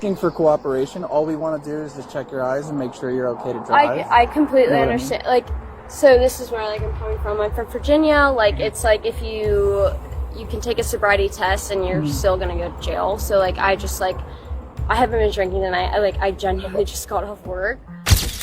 Asking for cooperation. All we want to do is just check your eyes and make sure you're okay to drive. I completely You know understand. Like, so this is where like I'm coming from. I'm from Virginia. Like, it's like if you can take a sobriety test and you're still gonna go to jail. So like I haven't been drinking tonight. I genuinely just got off work.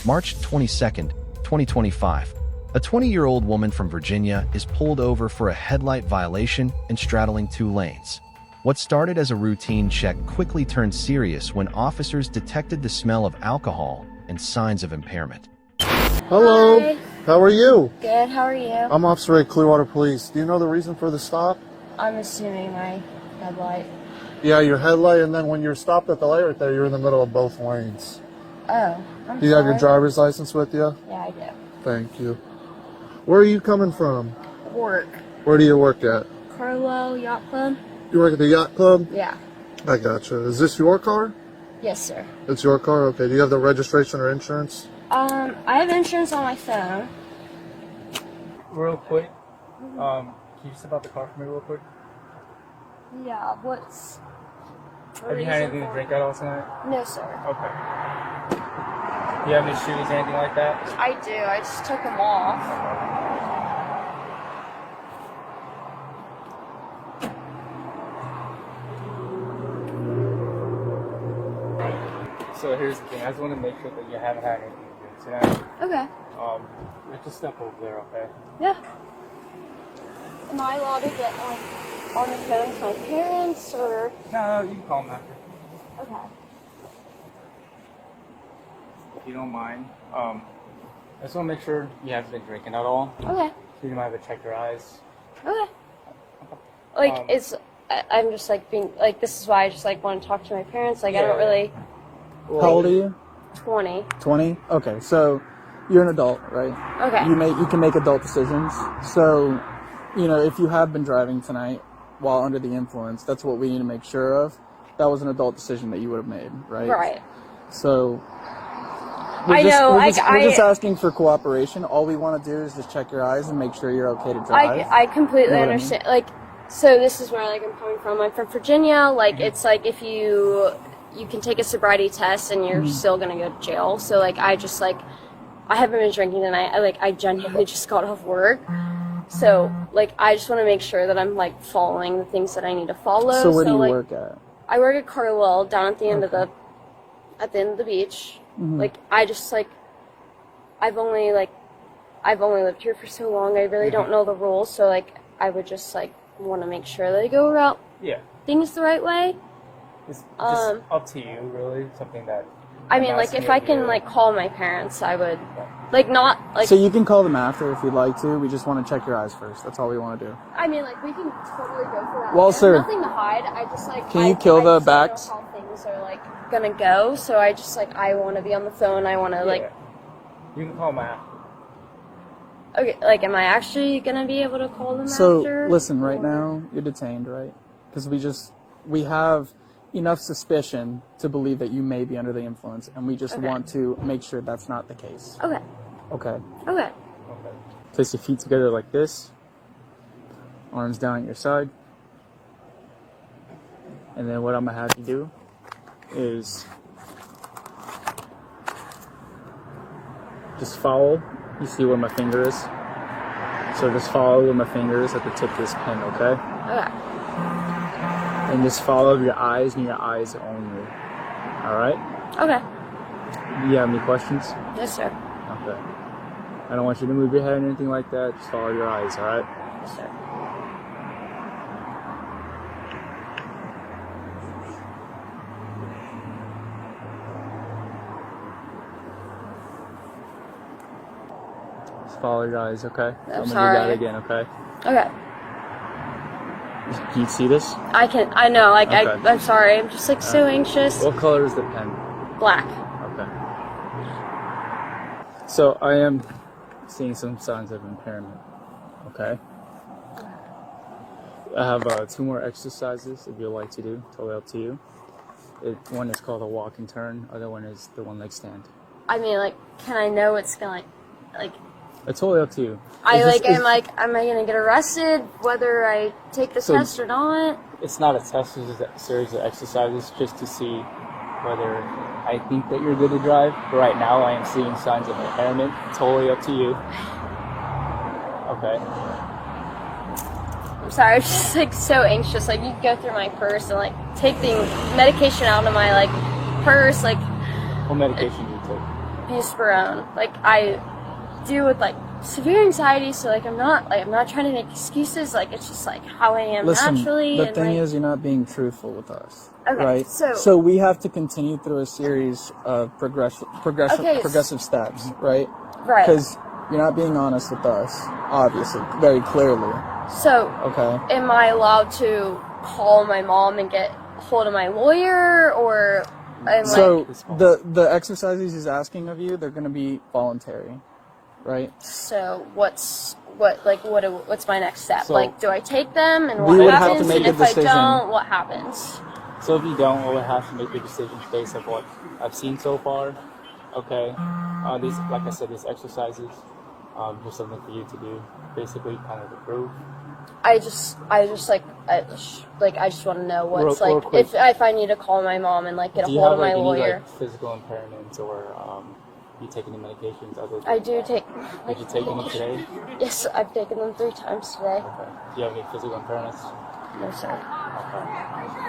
March 22nd, 2025. A 20-year-old woman from Virginia is pulled over for a headlight violation and straddling two lanes. What started as a routine check quickly turned serious when officers detected the smell of alcohol and signs of impairment. Hello. Hi. How are you? Good. How are you? I'm Officer Ray, Clearwater Police. Do you know the reason for the stop? I'm assuming my headlight. Yeah, your headlight, and then when you're stopped at the light right there, you're in the middle of both lanes. Oh. I'm Do you have your sorry. driver's license with you? Yeah, I do. Thank you. Where are you coming from? Work. Where do you work at? Carlo Yacht Club. You work at the yacht club? Yeah. I gotcha. Is this your car? Yes, sir. It's your car? Okay. Do you have the registration or insurance? I have insurance on my phone. Real quick, can you step out the car for me real quick? Yeah. What's? Have you had anything to drink at all tonight? No, sir. Okay. Do you have any shoes or anything like that? I do. I just took them off. So here's the thing. I just want to make sure that you haven't had anything to drink tonight. Okay. Just step over there, okay? Yeah. Am I allowed to get like on the phone with my parents or? No, you can call them after. Okay. If you don't mind. I just want to make sure you haven't been drinking at all. Okay. So you might have to check your eyes. Okay. Like I'm just like being like this is why I just like want to talk to my parents. Like I don't really. Well, How old are you? 20. 20? Okay, so you're an adult, right? Okay. You can make adult decisions. So, if you have been driving tonight while under the influence, that's what we need to make sure of. That was an adult decision that you would have made, right? Right. So I know. We're just asking for cooperation. All we want to do is just check your eyes and make sure you're okay to drive. I completely You know what I understand. Like, so this is where like I'm coming from. I'm from Virginia. Like, it's like if you can take a sobriety test and you're still gonna go to jail. So like I haven't been drinking tonight. I genuinely just got off work. So like I just want to make sure that I'm like following the things that I need to follow. So where do you work at? I work at Carwell down at the end of the beach. Like I just like I've only lived here for so long. I really don't know the rules. So like I would just like want to make sure that I go about things the right way. It's just up to you, really. Something that. I mean, like, if I can, like, call my parents, I would, like, not, like... So you can call them after if you'd like to. We just want to check your eyes first. That's all we want to do. I mean, like, we can totally go for that. Well, There's sir... nothing to hide. I just, like... Can you kill the backs? I don't know how things are, like, gonna go, so I just, like, I want to be on the phone. I want to, like... You can call them after. Okay, like, am I actually gonna be able to call them after? So, listen, right now, you're detained, right? Because we have enough suspicion to believe that you may be under the influence, and we just want to make sure that's not the case. Okay. Okay. Okay. Place your feet together like this. Arms down at your side. And then what I'm going to have you do is just follow. You see where my finger is? So just follow where my finger is at the tip of this pen, okay? Okay. And just follow your eyes and your eyes only. Alright? Okay. Do you have any questions? Yes, sir. Okay. I don't want you to move your head or anything like that. Just follow your eyes, alright? Yes, sir. Just follow your eyes, okay? I'm gonna sorry. do that again, okay? Okay. Can you see this? I know, like, Okay. I'm sorry. I'm just, like, so anxious. What color is the pen? Black. Okay. So I am seeing some signs of impairment. Okay. I have 2 more exercises if you'd like to do. Totally up to you. One is called a walk and turn. Other one is the one leg stand. I mean, like, can I know what's gonna, like... It's totally up to you. am I gonna get arrested whether I take the test or not? It's not a test. It's a series of exercises just to see whether I think that you're good to drive. But right now, I am seeing signs of impairment. Totally up to you. Okay. I'm sorry, I'm just like so anxious. Like you go through my purse and like take the medication out of my like purse, like What medication do you take? buspirone. Like I deal with like severe anxiety, so like I'm not trying to make excuses. Like it's just like how I am Listen, naturally. the and, thing like, is, you're not being truthful with us, Okay, right? so- we have to continue through a series of progressive steps, right? Right. Because you're not being honest with us, obviously, very clearly. So Okay. am I allowed to call my mom and get hold of my lawyer, or am So the exercises he's asking of you, they're going to be voluntary, right? so what's my next step? So- like, do I take them, and We what would have to happens? make And a if I decision. don't, what happens? So if you don't, we'll have to make the decisions based on what I've seen so far. Okay. These, like I said, these exercises, just something for you to do, basically, kind of to prove. I just want to know what's Real like quick. if I need to call my mom and like get Do a you hold have of my like any lawyer. like physical impairments, or you take any medications other than I do take. Did you take any today? Yes, I've taken them 3 times today. Okay. Do you have any physical impairments? No, sir. Okay.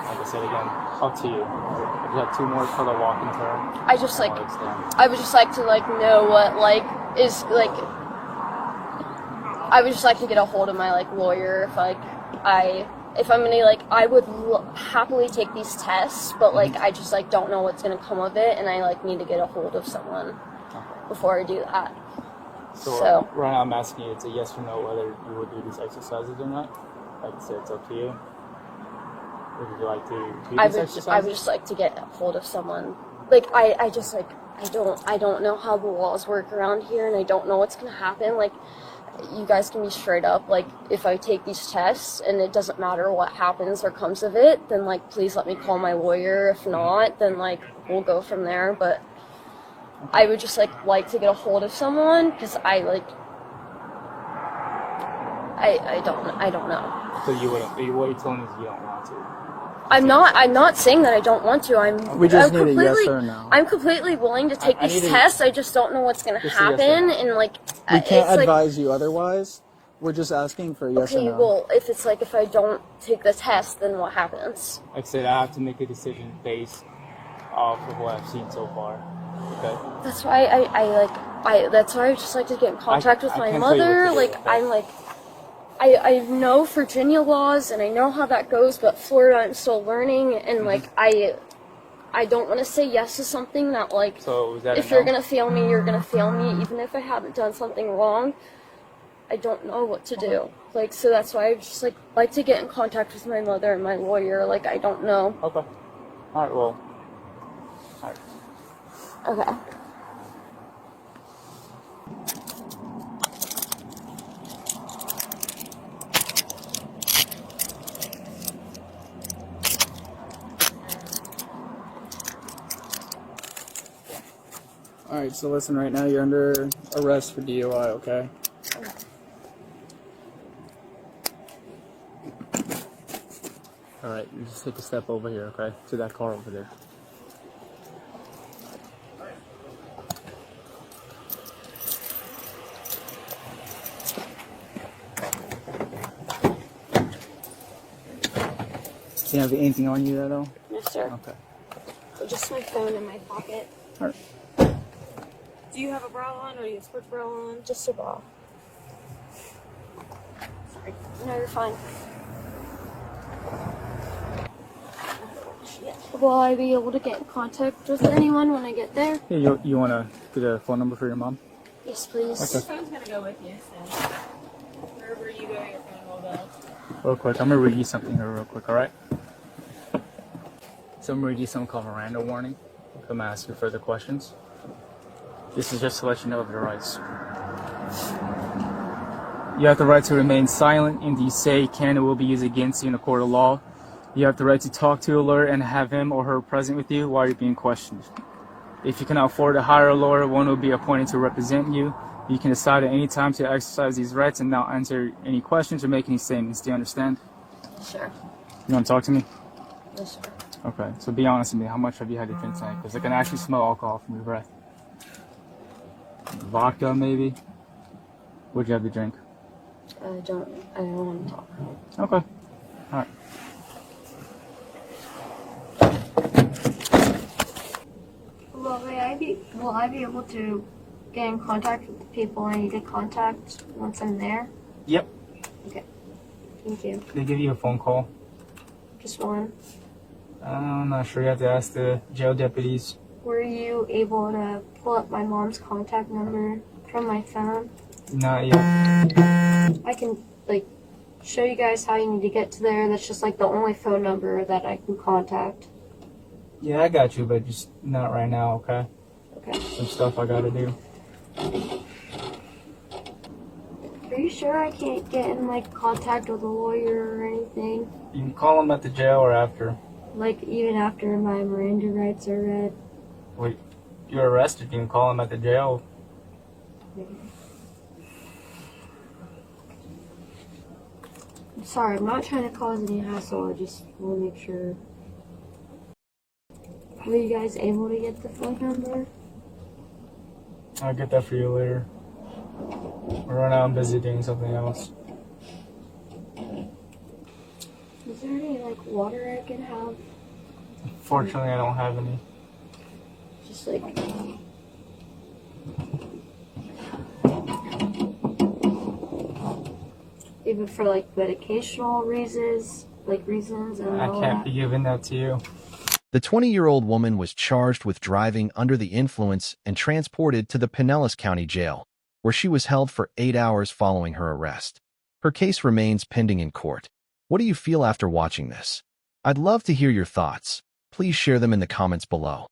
Like I said again, up to you. If you have 2 more for the walking turn. I just like legs down. I would just like to like know what like is like. I would just like to get a hold of my like lawyer if I'm gonna like I would happily take these tests, but like I just like don't know what's gonna come of it, and I like need to get a hold of someone before I do that. So right now I'm asking you, it's a yes or no whether you would do these exercises or not. Like I said, it's up to you. Would you like to do these exercises? I would just like to get a hold of someone. Like I just like I don't know how the laws work around here, and I don't know what's gonna happen. Like you guys can be straight up. Like if I take these tests and it doesn't matter what happens or comes of it, then like please let me call my lawyer. If not, then like we'll go from there. But I would just like to get a hold of someone because I don't know. So you wouldn't. What you're telling me is you don't want to. I'm not saying that I don't want to. We just I'm need a yes completely- or no. I'm completely willing to take I these need a- tests. I just don't know what's going to Just a yes or happen, no. and like We can't it's like, advise you otherwise. We're just asking for a yes or okay, no. well, if it's like if I don't take the test, then what happens? Like I said, I have to make a decision based off of what I've seen so far. Okay. That's why that's why I just like to get in contact with I my can't tell you what mother. to do, Like okay? I'm like. I know Virginia laws and I know how that goes, but Florida I'm still learning, and like I don't want to say yes to something that like So is that if a you're no? gonna fail me, you're gonna fail me, even if I haven't done something wrong. I don't know what to do. Like so that's why I just like to get in contact with my mother and my lawyer. Like I don't know. Okay. All right. Well. All right. Okay. All right, so listen, right now you're under arrest for DUI, okay? All right, you just take a step over here, okay? To that car over there. Do you have anything on you there, though? Yes, sir. Okay. Just my phone in my pocket. All right. Do you have a bra on, or do you have a sports bra on? Just a bra. Sorry. No, you're fine. Will I be able to get in contact with anyone when I get there? Yeah, you want to get a phone number for your mom? Yes, please. Your phone's gonna go with you, so wherever you go, your phone will go. Real quick, I'm gonna read you something here real quick, alright? So I'm gonna read you something called Miranda warning. I'm gonna ask you further questions. This is just to let you know of your rights. You have the right to remain silent. Anything you say can and will be used against you in a court of law. You have the right to talk to a lawyer and have him or her present with you while you're being questioned. If you cannot afford to hire a lawyer, one will be appointed to represent you. You can decide at any time to exercise these rights and not answer any questions or make any statements. Do you understand? Sure. You want to talk to me? Yes, sir. Okay, so be honest with me. How much have you had to drink tonight? Because I can actually smell alcohol from your breath. Vodka, maybe? What'd you have to drink? I don't want to talk. Okay. All right. Will I be able to get in contact with the people I need to contact once I'm there? Yep. Okay. Thank you. They give you a phone call. Just one. I'm not sure. You have to ask the jail deputies. Were you able to pull up my mom's contact number from my phone? Not yet. I can, like, show you guys how you need to get to there. That's just, like, the only phone number that I can contact. Yeah, I got you, but just not right now, okay? Okay. Some stuff I gotta do. Are you sure I can't get in, like, contact with a lawyer or anything? You can call them at the jail or after. Like, even after my Miranda rights are read? Wait, you're arrested. You can call them at the jail. I'm sorry, I'm not trying to cause any hassle. I just want to make sure. Were you guys able to get the phone number? I'll get that for you later. Right now I'm busy doing something else. Is there any, like, water I can have? Fortunately, I don't have any. Just, like... Even for, like, medicational reasons and I all can't that. be giving that to you. The 20-year-old woman was charged with driving under the influence and transported to the Pinellas County Jail, where she was held for 8 hours following her arrest. Her case remains pending in court. What do you feel after watching this? I'd love to hear your thoughts. Please share them in the comments below.